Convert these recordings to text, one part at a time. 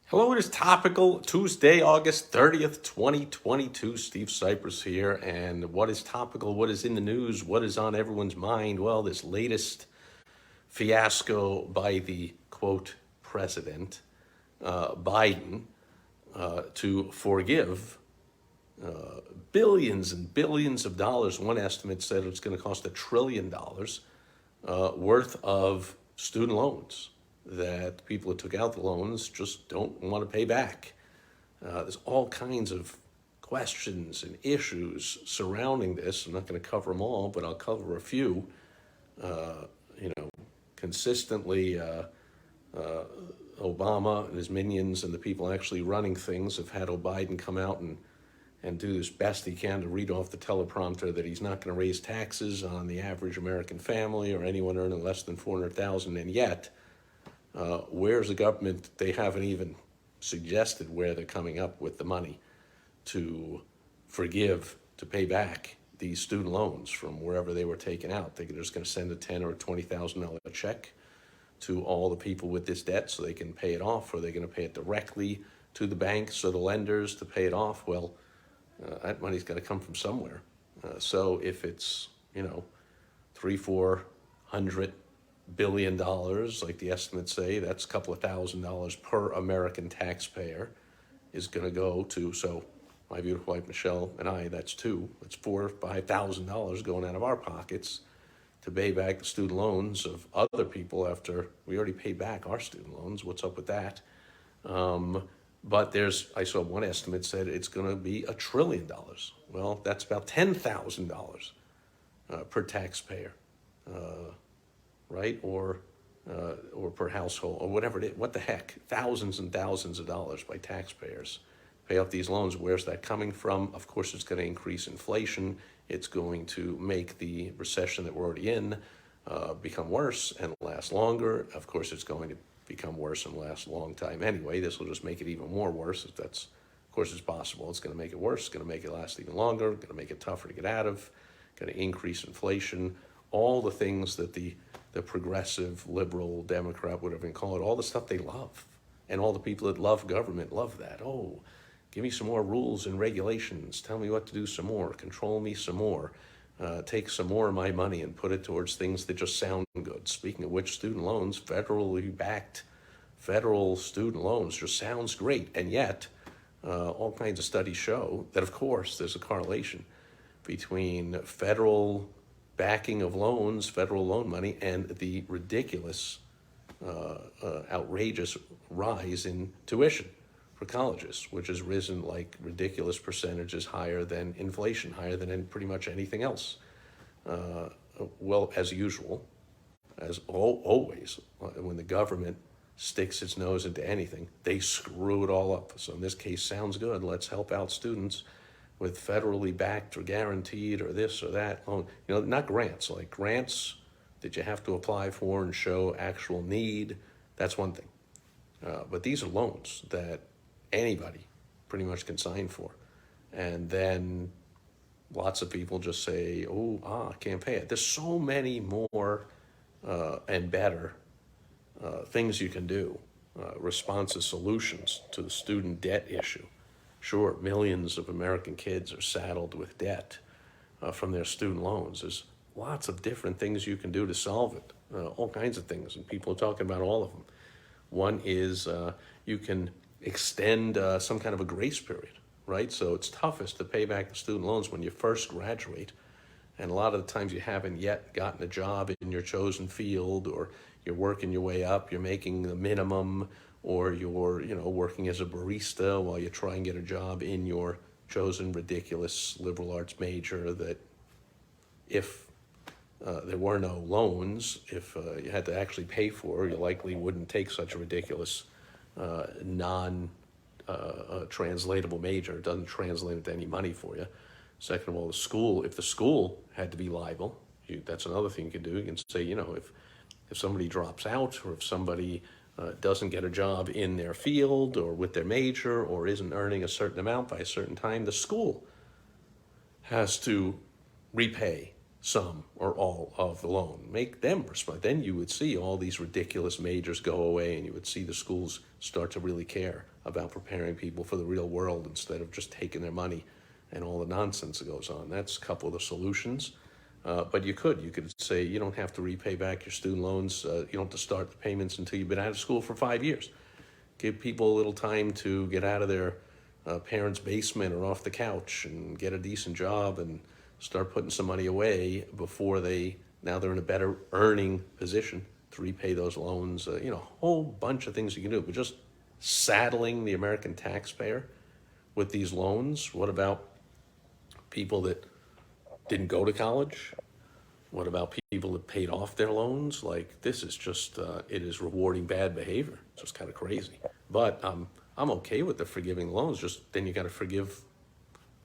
Hello, it is Topical Tuesday, August 30th, 2022. Steve Sipress here. And what is topical? What is in the news? What is on everyone's mind? Well, this latest fiasco by the quote president, Biden, to forgive billions and billions of dollars. One estimate said it's going to cost $1 trillion worth of student loans that people who took out the loans just don't want to pay back. There's all kinds of questions and issues surrounding this. I'm not going to cover them all, but I'll cover a few. Consistently, Obama and his minions and the people actually running things have had Biden come out and do as best he can to read off the teleprompter that he's not going to raise taxes on the average American family or anyone earning less than $400,000, and yet where's the government? They haven't even suggested where they're coming up with the money to forgive, to pay back these student loans from wherever they were taken out. They're just going to send a $10,000 or $20,000 check to all the people with this debt so they can pay it off, or they're going to pay it directly to the banks or the lenders to pay it off. Well, that money's got to come from somewhere. So if it's, $300-400 billion, like the estimates say, that's a couple of $1,000s per American taxpayer is going to go to. So my beautiful wife Michelle and I, that's $4,000 or $5,000 going out of our pockets to pay back the student loans of other people after we already paid back our student loans. What's up with that? But I saw one estimate said it's going to be $1 trillion. Well, that's about $10,000 per taxpayer, right? Or per household, or whatever it is. What the heck? Thousands and thousands of dollars by taxpayers pay off these loans. Where's that coming from? Of course, it's going to increase inflation. It's going to make the recession that we're already in become worse and last longer. Of course, it's going to become worse and last a long time anyway. This will just make it even more worse. If that's, of course, it's possible. It's going to make it worse. It's going to make it last even longer. Going to make it tougher to get out of. Going to increase inflation. All the things that the progressive, liberal, Democrat, whatever you call it, all the stuff they love. And all the people that love government love that. Oh, give me some more rules and regulations. Tell me what to do some more. Control me some more. Take some more of my money and put it towards things that just sound good. Speaking of which, student loans, federally backed federal student loans just sounds great. And yet, all kinds of studies show that, of course, there's a correlation between federal backing of loans, federal loan money, and the ridiculous, outrageous rise in tuition for colleges, which has risen like ridiculous percentages higher than inflation, higher than in pretty much anything else. Well, as usual, as always, when the government sticks its nose into anything, they screw it all up. So in this case, sounds good. Let's help out students with federally backed or guaranteed or this or that loan. Not grants. Like grants that you have to apply for and show actual need, that's one thing. But these are loans that anybody pretty much can sign for. And then lots of people just say, I can't pay it. There's so many more and better things you can do, responsive solutions to the student debt issue. Sure, millions of American kids are saddled with debt from their student loans. There's lots of different things you can do to solve it, all kinds of things, and people are talking about all of them. One is you can extend some kind of a grace period, right? So it's toughest to pay back the student loans when you first graduate, and a lot of the times you haven't yet gotten a job in your chosen field, or you're working your way up, you're making the minimum, or you're working as a barista while you try and get a job in your chosen ridiculous liberal arts major that if there were no loans, if you had to actually pay for, you likely wouldn't take such a ridiculous non-translatable major. It doesn't translate into any money for you. Second of all, if the school had to be liable, that's another thing you can do. You can say, if somebody drops out, or if somebody doesn't get a job in their field or with their major, or isn't earning a certain amount by a certain time, the school has to repay some or all of the loan. Make them respond. Then you would see all these ridiculous majors go away, and you would see the schools start to really care about preparing people for the real world instead of just taking their money and all the nonsense that goes on. That's a couple of the solutions. But you could say you don't have to repay back your student loans. You don't have to start the payments until you've been out of school for 5 years. Give people a little time to get out of their parents' basement or off the couch and get a decent job and start putting some money away before now they're in a better earning position to repay those loans. A whole bunch of things you can do, but just saddling the American taxpayer with these loans. What about people that didn't go to college? What about people that paid off their loans? Like, this is just, it is rewarding bad behavior. It's just kind of crazy. But I'm okay with the forgiving loans. Just then you got to forgive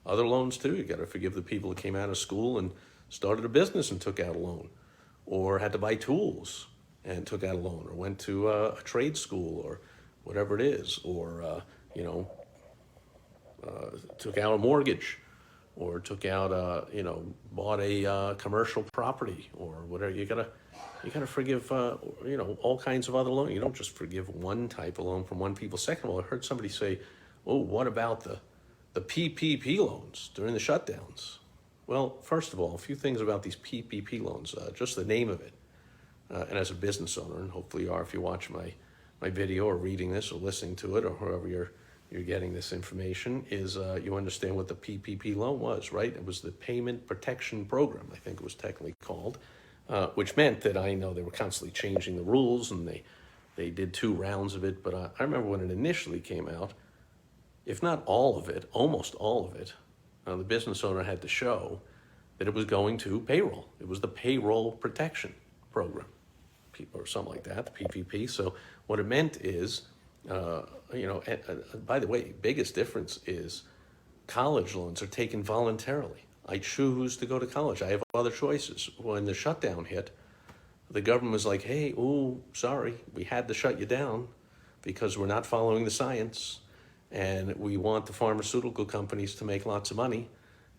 other loans too. You got to forgive the people that came out of school and started a business and took out a loan, or had to buy tools and took out a loan, or went to a trade school or whatever it is, or took out a mortgage, or took out bought a commercial property or whatever. You gotta forgive all kinds of other loans. You don't just forgive one type of loan from one people. Second of all, I heard somebody say, "Oh, what about the PPP loans during the shutdowns?" Well, first of all, a few things about these PPP loans. Just the name of it, and as a business owner, and hopefully you are if you watch my video or reading this or listening to it or however you're getting this information, is you understand what the PPP loan was, right? It was the Payment Protection Program, I think it was technically called, which meant that I know they were constantly changing the rules, and they did 2 rounds of it. But I remember when it initially came out, if not all of it, almost all of it, the business owner had to show that it was going to payroll. It was the Payroll Protection Program, or something like that, the PPP. So what it meant is, by the way, biggest difference is college loans are taken voluntarily. I choose to go to college. I have other choices. When the shutdown hit, the government was like, "Hey, sorry, we had to shut you down because we're not following the science, and we want the pharmaceutical companies to make lots of money,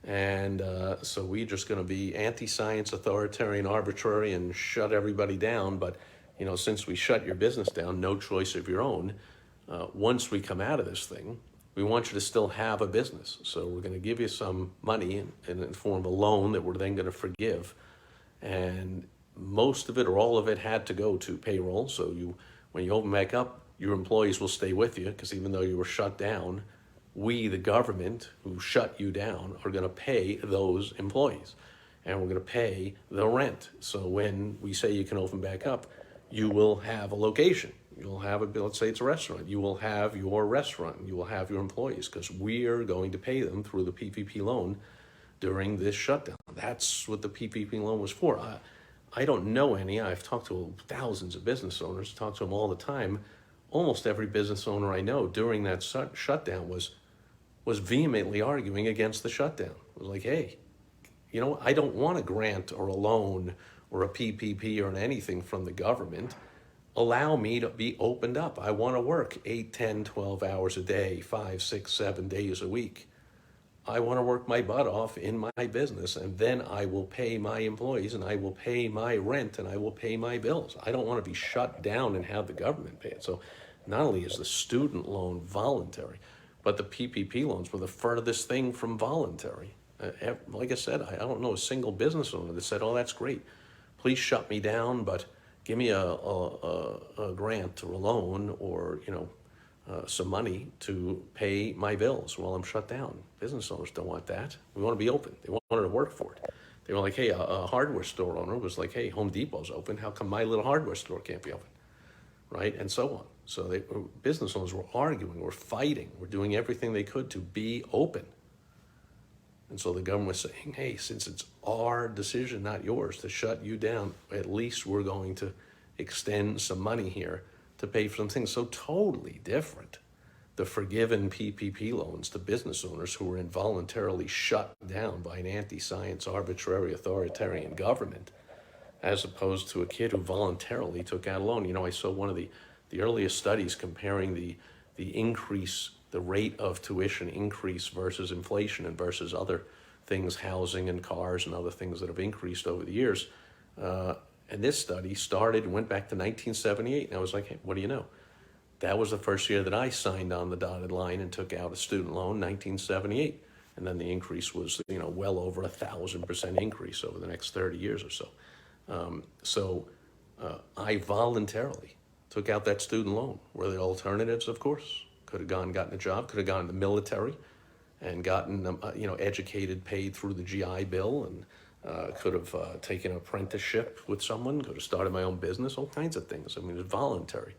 and so we're just going to be anti-science, authoritarian, arbitrary, and shut everybody down. But since we shut your business down, no choice of your own. Once we come out of this thing, we want you to still have a business. So we're going to give you some money in the form of a loan that we're then going to forgive." And most of it or all of it had to go to payroll. So when you open back up, your employees will stay with you, because even though you were shut down, we, the government who shut you down, are going to pay those employees, and we're going to pay the rent. So when we say you can open back up, you will have a location. You'll have let's say it's a restaurant. You will have your restaurant. You will have your employees, because we're going to pay them through the PPP loan during this shutdown. That's what the PPP loan was for. I don't know any. I've talked to thousands of business owners, talked to them all the time. Almost every business owner I know during that shutdown was vehemently arguing against the shutdown. It was like, hey, I don't want a grant or a loan or a PPP or anything from the government. Allow me to be opened up. I want to work 8, 10, 12 hours a day, 5, 6, 7 days a week. I want to work my butt off in my business, and then I will pay my employees, and I will pay my rent, and I will pay my bills. I don't want to be shut down and have the government pay it. So not only is the student loan voluntary, but the PPP loans were the furthest thing from voluntary. Like I said, I don't know a single business owner that said, "Oh, that's great. Please shut me down, but give me a grant or a loan or some money to pay my bills while I'm shut down." Business owners don't want that. We want to be open. They wanted to work for it. They were like, hey, a hardware store owner was like, "Hey, Home Depot's open. How come my little hardware store can't be open?" Right? And so on. So business owners were arguing, were fighting, were doing everything they could to be open. And so the government was saying, hey, since it's our decision, not yours, to shut you down, at least we're going to extend some money here to pay for some things. So totally different. The forgiven PPP loans to business owners who were involuntarily shut down by an anti-science, arbitrary, authoritarian government, as opposed to a kid who voluntarily took out a loan. I saw one of the earliest studies comparing the increase, the rate of tuition increase versus inflation and versus other things, housing and cars and other things that have increased over the years. And this study started and went back to 1978. And I was like, hey, what do you know? That was the first year that I signed on the dotted line and took out a student loan, 1978. And then the increase was, well over 1,000% increase over the next 30 years or so. I voluntarily took out that student loan. Were there alternatives? Of course. Could have gotten a job, could have gone in the military and gotten, educated, paid through the GI Bill, and could have taken an apprenticeship with someone, could have started my own business, all kinds of things. I mean, it was voluntary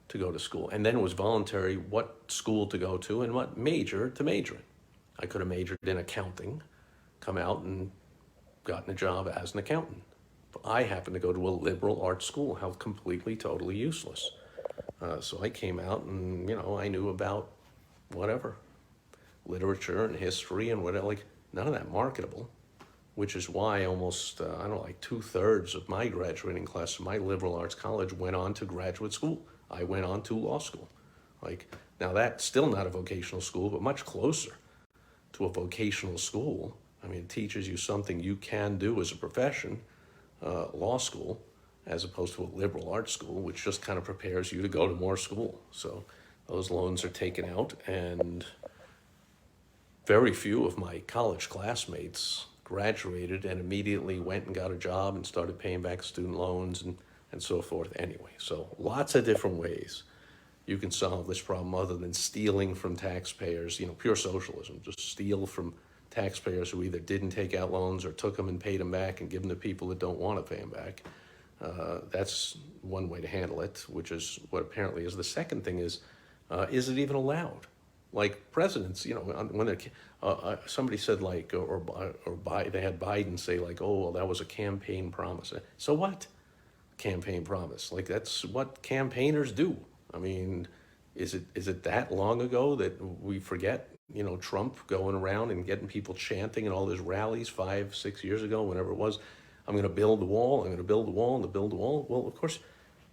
to go to school. And then it was voluntary what school to go to and what major to major in. I could have majored in accounting, come out and gotten a job as an accountant. But I happened to go to a liberal arts school, how completely, totally useless. So I came out and, I knew about whatever, literature and history and whatever, like none of that marketable, which is why almost, like 2/3 of my graduating class of my liberal arts college went on to graduate school. I went on to law school. Now that's still not a vocational school, but much closer to a vocational school. I mean, it teaches you something you can do as a profession, law school, as opposed to a liberal arts school, which just kind of prepares you to go to more school. So those loans are taken out, and very few of my college classmates graduated and immediately went and got a job and started paying back student loans and so forth anyway. So lots of different ways you can solve this problem other than stealing from taxpayers, pure socialism, just steal from taxpayers who either didn't take out loans or took them and paid them back and give them to people that don't want to pay them back. That's one way to handle it, which is what apparently is. The second thing is it even allowed? Like presidents, when they're, somebody said they had Biden say like, oh, well, that was a campaign promise. So what? Campaign promise? Like that's what campaigners do. I mean, is it that long ago that we forget, Trump going around and getting people chanting in all his rallies 5-6 years ago, whenever it was, I'm going to build the wall, I'm going to build the wall, and to build the wall. Well, of course,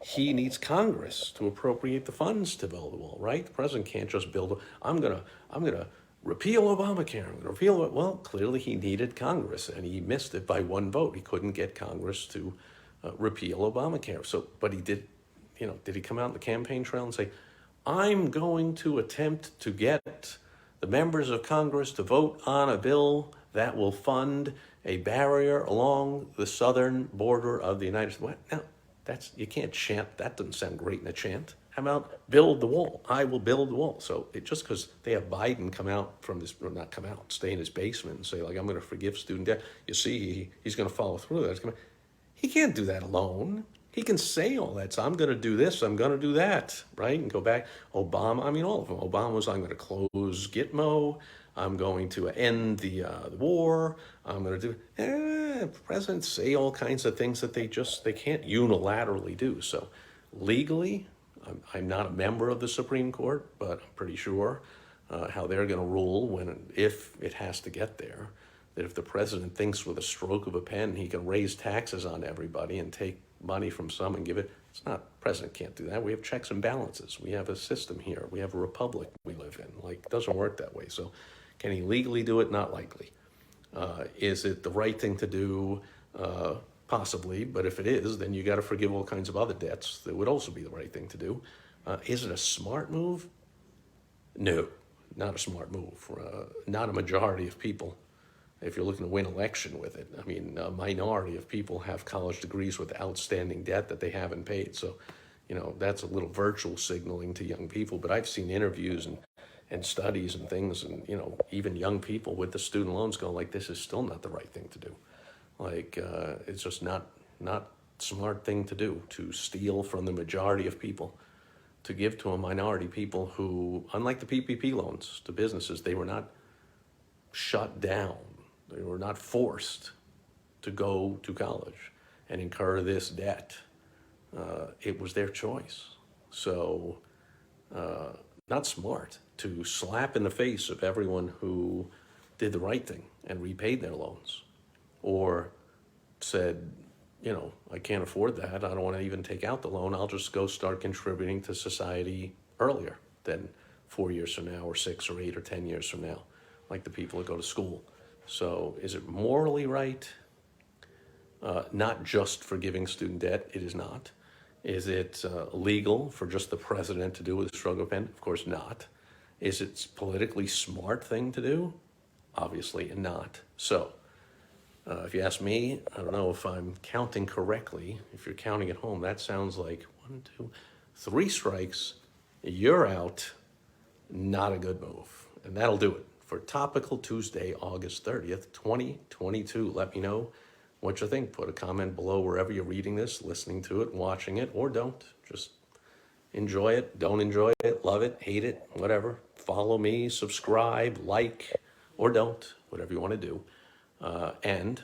he needs Congress to appropriate the funds to build the wall, right? The president can't just build. I'm gonna repeal Obamacare. I'm gonna repeal it. Well, clearly he needed Congress, and he missed it by one vote. He couldn't get Congress to repeal Obamacare. So, but he did. Did he come out in the campaign trail and say, "I'm going to attempt to get the members of Congress to vote on a bill that will fund a barrier along the southern border of the United States"? What? No. You can't chant. That doesn't sound great in a chant. How about build the wall? I will build the wall. So just because they have Biden come out from this, or not come out, stay in his basement and say like, I'm going to forgive student debt. You see, he's going to follow through with that. He can't do that alone. He can say all that. So I'm going to do this. I'm going to do that. Right? And go back. Obama. I mean, all of them. Obama was, I'm going to close Gitmo. I'm going to end the war. I'm going to do. Presidents say all kinds of things that they can't unilaterally do. So legally, I'm not a member of the Supreme Court, but I'm pretty sure how they're going to rule if it has to get there. That if the president thinks with a stroke of a pen he can raise taxes on everybody and take money from some and give it, it's not. President can't do that. We have checks and balances. We have a system here. We have a republic we live in. It doesn't work that way. So. Can he legally do it? Not likely. Is it the right thing to do? Possibly, but if it is, then you got to forgive all kinds of other debts that would also be the right thing to do. Is it a smart move? No, not a smart move. Not a majority of people, if you're looking to win election with it. I mean, a minority of people have college degrees with outstanding debt that they haven't paid. So, that's a little virtual signaling to young people. But I've seen interviews and studies and things, and even young people with the student loans go like, this is still not the right thing to do. It's just not smart thing to do, to steal from the majority of people to give to a minority people who, unlike the PPP loans to businesses, they were not shut down. They were not forced to go to college and incur this debt. It was their choice. So not smart to slap in the face of everyone who did the right thing and repaid their loans, or said, I can't afford that. I don't want to even take out the loan. I'll just go start contributing to society earlier than 4 years from now, or 6 or 8 or 10 years from now, like the people that go to school So is it morally right? Not just for giving student debt, it is not. Is it legal for just the president to do with a stroke of a pen? Of course not. Is it politically smart thing to do? Obviously not. So, if you ask me, I don't know if I'm counting correctly. If you're counting at home, that sounds like 1, 2, 3 strikes. You're out. Not a good move. And that'll do it for Topical Tuesday, August 30th, 2022. Let me know what you think. Put a comment below wherever you're reading this, listening to it, watching it, or don't. Just enjoy it, don't enjoy it, love it, hate it, whatever. Follow me, subscribe, like, or don't, whatever you want to do. And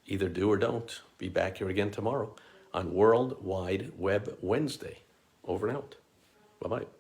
either do or don't. Be back here again tomorrow on World Wide Web Wednesday. Over and out. Bye-bye.